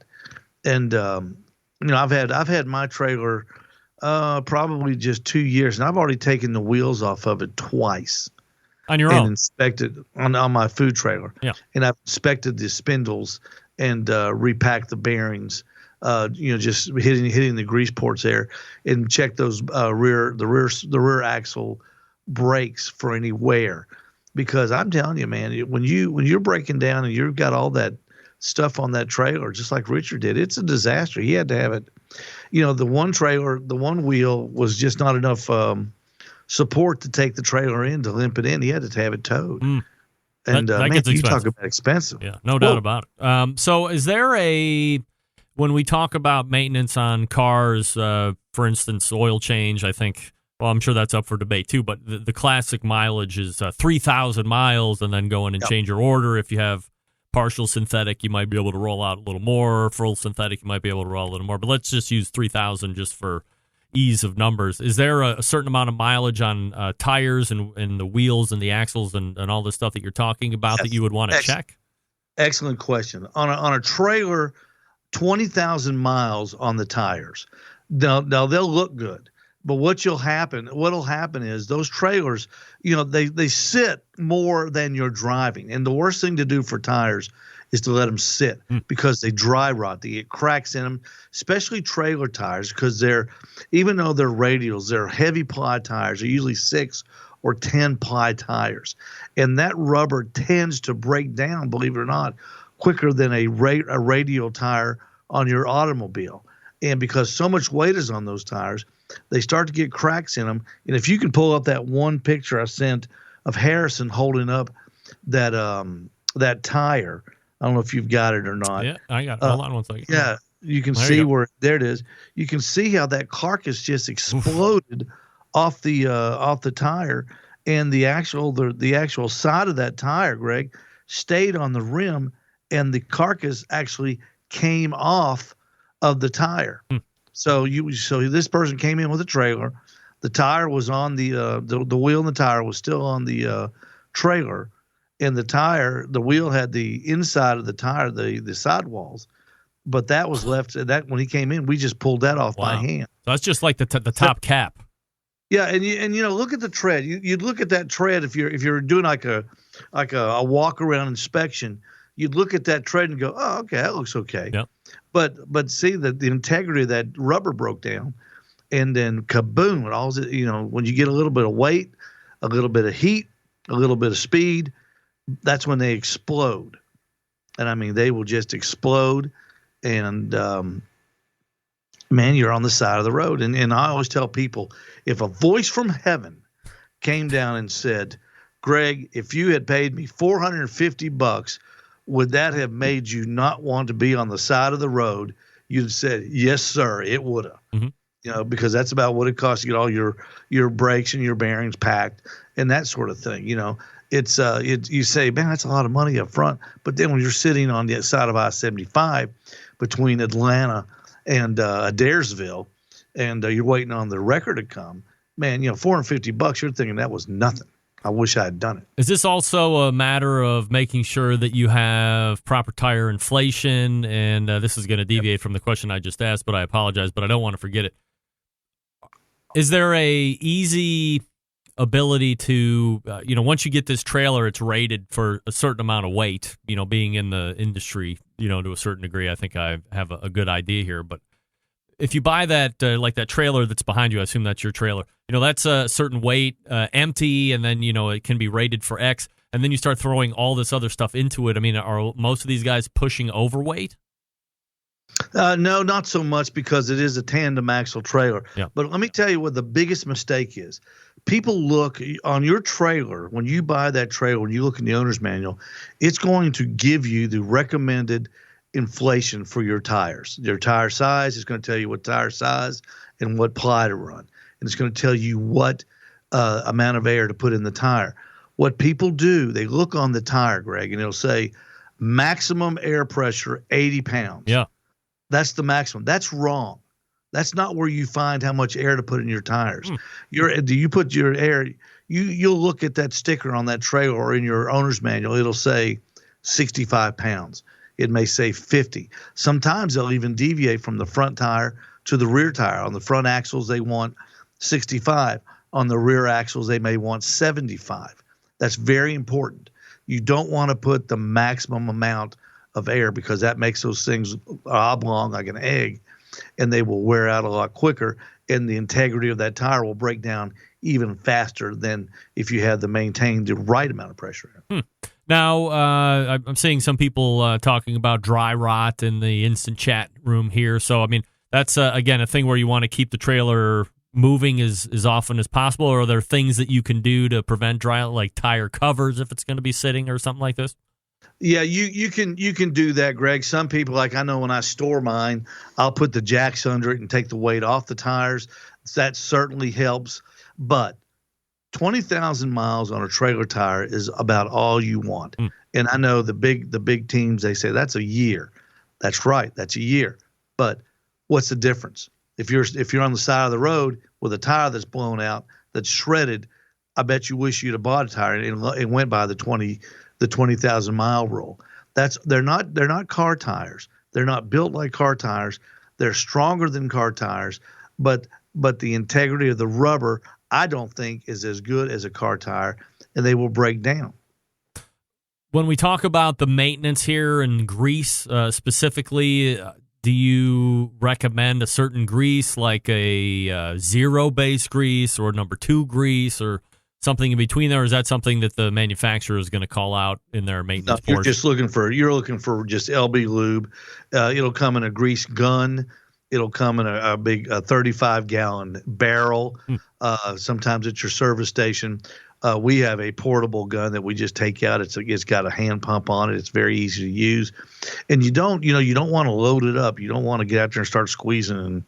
And you know, I've had my trailer probably just 2 years, and I've already taken the wheels off of it twice. On your and own? Inspected on my food trailer. Yeah. And I've inspected the spindles and repacked the bearings. You know, just hitting the grease ports there, and check those the rear axle brakes for any wear. Because I'm telling you, man, when you're breaking down and you've got all that stuff on that trailer, just like Richard did, it's a disaster. He had to have it. You know, the one wheel was just not enough support to take the trailer in, to limp it in. He had to have it towed. And that man, gets you expensive. talk about expensive. Yeah, no doubt about it. So is there when we talk about maintenance on cars, for instance, oil change, I think Well, I'm sure that's up for debate too, but the classic mileage is 3,000 miles, and then go in and change your order. If you have partial synthetic, you might be able to roll out a little more. Full synthetic, you might be able to roll a little more. But let's just use 3,000 just for ease of numbers. Is there a certain amount of mileage on tires and the wheels and the axles and all the stuff that you're talking about that you would want to check? Excellent question. On a trailer, 20,000 miles on the tires. Now they'll look good. But what'll happen is those trailers, they sit more than you're driving. And the worst thing to do for tires is to let them sit because they dry rot. They get cracks in them, especially trailer tires, because even though they're radials, they're heavy ply tires. They're usually 6 or 10 ply tires. And that rubber tends to break down, believe it or not, quicker than a radial tire on your automobile. And because so much weight is on those tires, they start to get cracks in them. And if you can pull up that one picture I sent of Harrison holding up that tire, I don't know if you've got it or not. Yeah, I got it. Hold on one second. Yeah, you can see where there it is. You can see how that carcass just exploded off the tire, and the actual side of that tire, Greg, stayed on the rim, and the carcass actually came off of the tire. So this person came in with a trailer. The tire was on the wheel, and the tire was still on the trailer, and the wheel had the inside of the tire, the sidewalls, but that was left. That when he came in, we just pulled that off by hand. So that's just like the top cap. Yeah, and look at the tread. You'd look at that tread if you're doing like a walk around inspection. You'd look at that tread and go, oh, okay, that looks okay. Yep. But see that the integrity of that rubber broke down, and then kaboom! When you get a little bit of weight, a little bit of heat, a little bit of speed, that's when they explode. And I mean, they will just explode. And man, you're on the side of the road. And I always tell people, if a voice from heaven came down and said, Greg, if you had paid me $450, would that have made you not want to be on the side of the road? You'd have said, yes, sir, it would have. Mm-hmm. Because that's about what it costs to get all your brakes and your bearings packed and that sort of thing. You say, man, that's a lot of money up front. But then when you're sitting on the side of I-75 between Atlanta and Adairsville, and you're waiting on the record to come, man, $450, you're thinking that was nothing. I wish I had done it. Is this also a matter of making sure that you have proper tire inflation? And this is going to deviate from the question I just asked, but I apologize, but I don't want to forget it. Is there a easy ability to, once you get this trailer, it's rated for a certain amount of weight, being in the industry, to a certain degree, I think I have a good idea here. But if you buy that, like that trailer that's behind you, I assume that's your trailer, that's a certain weight, empty, and then, it can be rated for X, and then you start throwing all this other stuff into it. I mean, are most of these guys pushing overweight? No, not so much, because it is a tandem axle trailer. Yeah. But let me tell you what the biggest mistake is. People look on your trailer, when you buy that trailer, when you look in the owner's manual, it's going to give you the recommended inflation for your tires. Your tire size is going to tell you what tire size and what ply to run. And it's going to tell you what amount of air to put in the tire. What people do, they look on the tire, Greg, and it'll say maximum air pressure, 80 pounds. Yeah. That's the maximum. That's wrong. That's not where you find how much air to put in your tires. You put your air, you'll look at that sticker on that trailer or in your owner's manual. It'll say 65 pounds. It may say 50. Sometimes they'll even deviate from the front tire to the rear tire. On the front axles, they want 65. On the rear axles, they may want 75. That's very important. You don't want to put the maximum amount of air, because that makes those things oblong like an egg, and they will wear out a lot quicker, and the integrity of that tire will break down even faster than if you had to maintain the right amount of pressure. Now, I'm seeing some people talking about dry rot in the instant chat room here. So, I mean, that's, again, a thing where you want to keep the trailer moving as often as possible, or are there things that you can do to prevent dry, like tire covers if it's going to be sitting or something like this? Yeah, you can do that, Greg. Some people, like I know when I store mine, I'll put the jacks under it and take the weight off the tires. That certainly helps. But 20,000 miles on a trailer tire is about all you want. And I know the big teams, they say that's a year. That's right. That's a year. But what's the difference? If you're on the side of the road with a tire that's blown out, that's shredded, I bet you wish you'd have bought a tire and went by the 20,000 mile rule. They're not car tires. They're not built like car tires. They're stronger than car tires, but the integrity of the rubber, I don't think, is as good as a car tire, and they will break down. When we talk about the maintenance here and grease specifically, do you recommend a certain grease like a zero-base grease or number 2 grease or something in between there? Or is that something that the manufacturer is going to call out in their maintenance portion? You're looking for just LB lube. It'll come in a grease gun. It'll come in a big 35-gallon barrel. Sometimes at your service station. We have a portable gun that we just take out. It's got a hand pump on it. It's very easy to use, and you don't want to load it up. You don't want to get out there and start squeezing,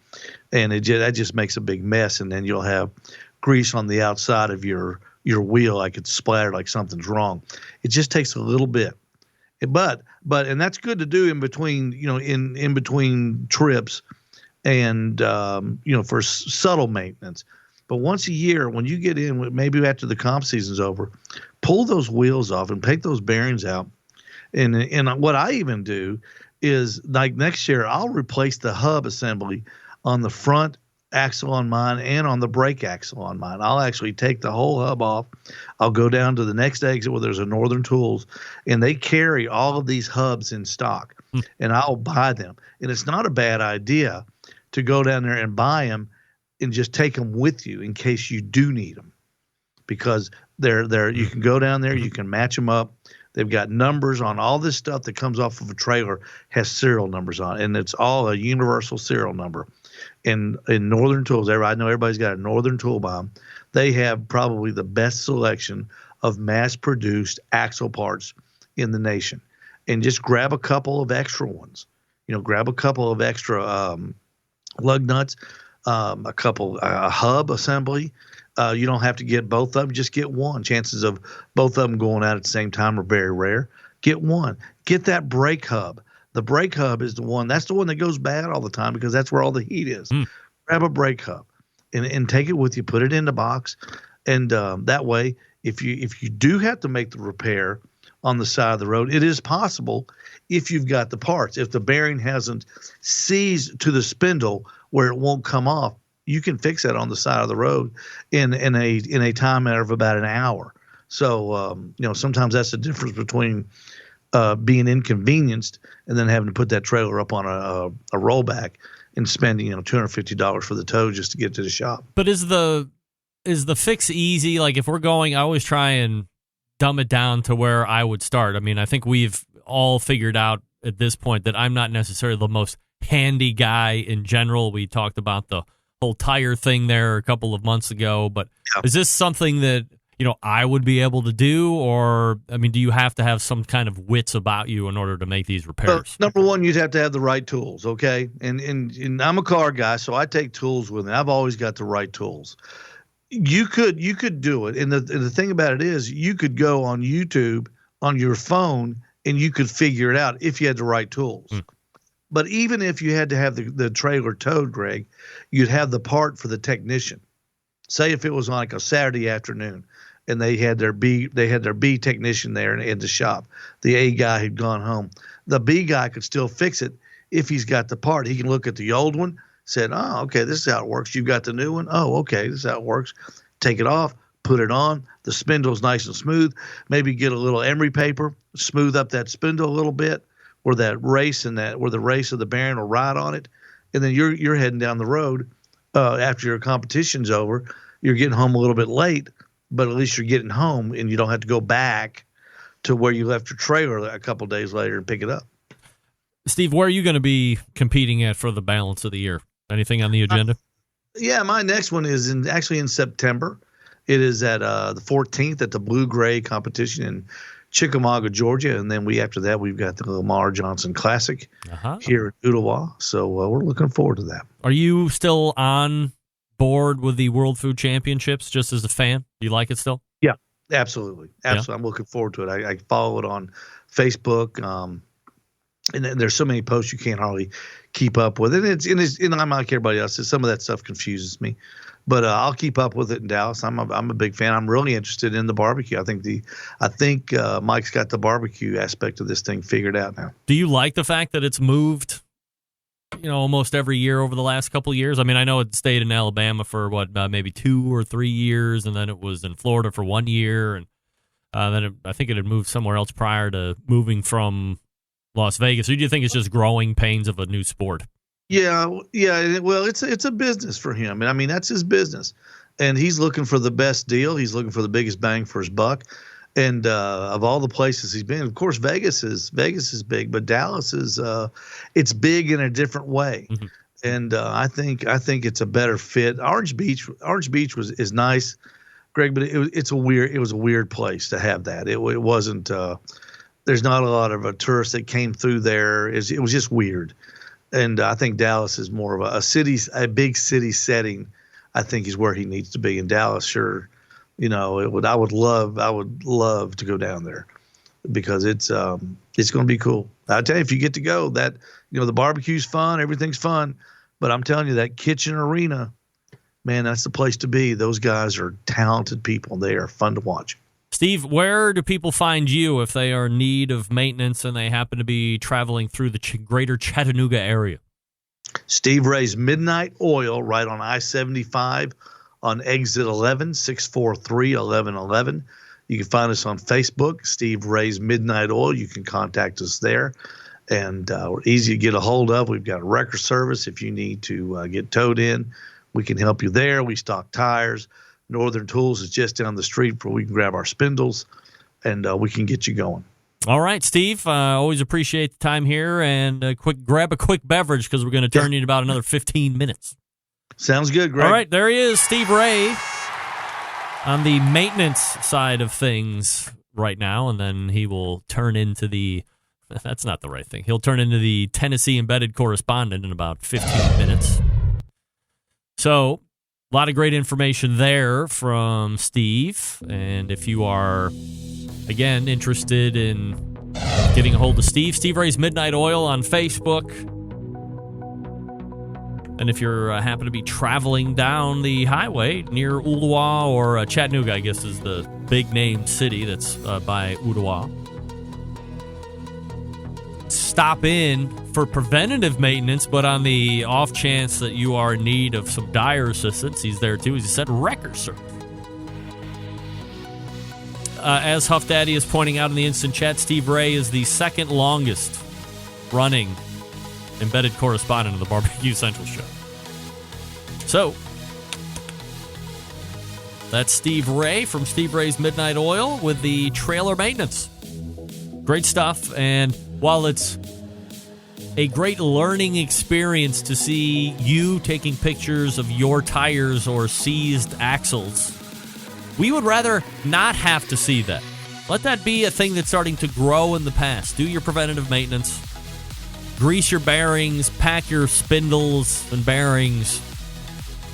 and that just makes a big mess. And then you'll have grease on the outside of your wheel, like it's splattered, like something's wrong. It just takes a little bit, but and that's good to do in between, in between trips, and for subtle maintenance. But once a year, when you get in, maybe after the comp season's over, pull those wheels off and take those bearings out. And what I even do is, like next year, I'll replace the hub assembly on the front axle on mine and on the brake axle on mine. I'll actually take the whole hub off. I'll go down to the next exit where there's a Northern Tools, and they carry all of these hubs in stock, and I'll buy them. And it's not a bad idea to go down there and buy them and just take them with you in case you do need them, because they're you can go down there, you can match them up. They've got numbers on all this stuff that comes off of a trailer, has serial numbers on it, and it's all a universal serial number. And in Northern Tools, I know everybody's got a Northern Tool Bomb. They have probably the best selection of mass-produced axle parts in the nation. And just grab a couple of extra ones. Grab a couple of extra lug nuts, a hub assembly. You don't have to get both of them. Just get one. Chances of both of them going out at the same time are very rare. Get one. Get that brake hub. The brake hub is that's the one that goes bad all the time because that's where all the heat is. Grab a brake hub and take it with you. Put it in the box. And that way, if you do have to make the repair on the side of the road, it is possible if you've got the parts. If the bearing hasn't seized to the spindle where it won't come off, you can fix that on the side of the road in a time matter of about an hour. So sometimes that's the difference between being inconvenienced and then having to put that trailer up on a rollback and spending $250 for the tow just to get to the shop. But is the fix easy? Like if we're going, I always try and dumb it down to where I would start. I mean, I think we've all figured out at this point that I'm not necessarily the most handy guy in general. We talked about the whole tire thing there a couple of months ago, but is this something that I would be able to do, or do you have to have some kind of wits about you in order to make these repairs? Number one, you'd have to have the right tools, okay? And I'm a car guy, so I take tools with me. I've always got the right tools. You could do it, and the thing about it is, you could go on YouTube on your phone and you could figure it out if you had the right tools. But even if you had to have the trailer towed, Greg, you'd have the part for the technician. Say if it was on like a Saturday afternoon and they had their B technician there in the shop. The A guy had gone home. The B guy could still fix it if he's got the part. He can look at the old one, said, "Oh, okay, this is how it works. You've got the new one. Oh, okay, this is how it works." Take it off, put it on. The spindle's nice and smooth. Maybe get a little emery paper, smooth up that spindle a little bit, where the race of the bearing will ride on it, and then you're heading down the road after your competition's over. You're getting home a little bit late, but at least you're getting home, and you don't have to go back to where you left your trailer a couple days later and pick it up. Steve, where are you going to be competing at for the balance of the year? Anything on the agenda? Yeah, my next one is actually in September. It is at the 14th at the Blue Gray competition in Chickamauga, Georgia, and then after that we've got the Lamar Johnson Classic here in Ottawa. So we're looking forward to that. Are you still on board with the World Food Championships just as a fan? Do you like it still? Yeah, absolutely. Yeah. I'm looking forward to it. I follow it on Facebook. And then there's so many posts you can't hardly keep up with it. And I'm like everybody else. Some of that stuff confuses me, but I'll keep up with it in Dallas. I'm a big fan. I'm really interested in the barbecue. I think Mike's got the barbecue aspect of this thing figured out now. Do you like the fact that it's moved, almost every year over the last couple of years? I mean, I know it stayed in Alabama for maybe 2 or 3 years, and then it was in Florida for 1 year, and then I think it had moved somewhere else prior to moving from Las Vegas. Or do you think it's just growing pains of a new sport? Yeah. Well, it's a business for him, and I mean that's his business, and he's looking for the best deal. He's looking for the biggest bang for his buck, and of all the places he's been, of course, Vegas is big, but Dallas is it's big in a different way, mm-hmm. and I think it's a better fit. Orange Beach is nice, Greg, but it was a weird place to have that. It wasn't. There's not a lot of tourists that came through there. It was just weird. And I think Dallas is more of a big city setting. I think is where he needs to be. In Dallas, sure, I would love to go down there because it's going to be cool. I tell you, if you get to go, that the barbecue's fun, everything's fun, but I'm telling you that kitchen arena, man, that's the place to be. Those guys are talented people. They are fun to watch. Steve, where do people find you if they are in need of maintenance and they happen to be traveling through the greater Chattanooga area? Steve Ray's Midnite Oil right on I-75 on exit 11, 643-1111. You can find us on Facebook, Steve Ray's Midnite Oil. You can contact us there. And we're easy to get a hold of. We've got a wrecker service if you need to get towed in. We can help you there. We stock tires. Northern Tools is just down the street where we can grab our spindles, and we can get you going. All right, Steve. Always appreciate the time here, and grab a quick beverage because we're going to turn you in about another 15 minutes. Sounds good, Greg. All right, there he is, Steve Ray, on the maintenance side of things right now, and then he will turn into the – that's not the right thing. He'll turn into the Tennessee Embedded Correspondent in about 15 minutes. So – a lot of great information there from Steve. And if you are, again, interested in getting a hold of Steve Ray's Midnite Oil on Facebook. And if you're happen to be traveling down the highway near Ooltewah or Chattanooga, I guess is the big name city that's by Ooltewah. Stop in for preventative maintenance, but on the off chance that you are in need of some dire assistance, he's there too. As he said, wrecker service. As Huff Daddy is pointing out in the instant chat, Steve Ray is the second longest running embedded correspondent of the Barbecue Central show. So, that's Steve Ray from Steve Ray's Midnite Oil with the trailer maintenance. Great stuff, and while it's a great learning experience to see you taking pictures of your tires or seized axles, we would rather not have to see that. Let that be a thing that's starting to grow in the past. Do your preventative maintenance. Grease your bearings, pack your spindles and bearings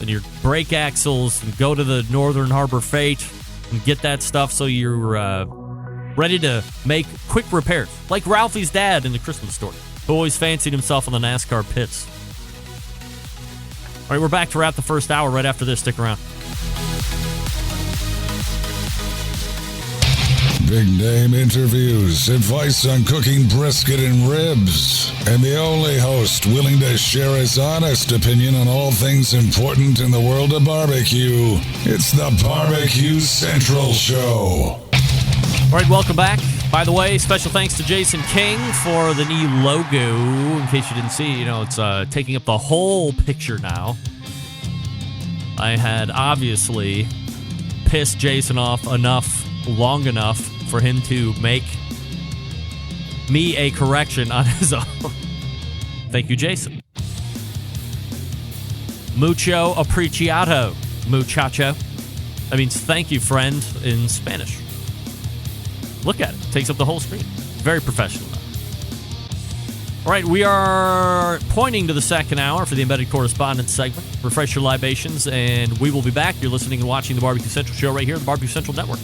and your brake axles, and go to the Northern Harbor Freight and get that stuff so you're ready to make quick repairs. Like Ralphie's dad in the Christmas story, who always fancied himself on the NASCAR pits. All right, we're back to wrap the first hour right after this. Stick around. Big name interviews, advice on cooking brisket and ribs, and the only host willing to share his honest opinion on all things important in the world of barbecue. It's the Barbecue Central Show. All right, welcome back. By the way, special thanks to Jason King for the new logo. In case you didn't see, it's taking up the whole picture now. I had obviously pissed Jason off long enough for him to make me a correction on his own. Thank you, Jason. Mucho apreciado, muchacho. That means thank you, friend, in Spanish. Look at it. Takes up the whole screen. Very professional. All right, we are pointing to the second hour for the Embedded Correspondent segment. Refresh your libations, and we will be back. You're listening and watching the Barbecue Central show right here on the Barbecue Central Network.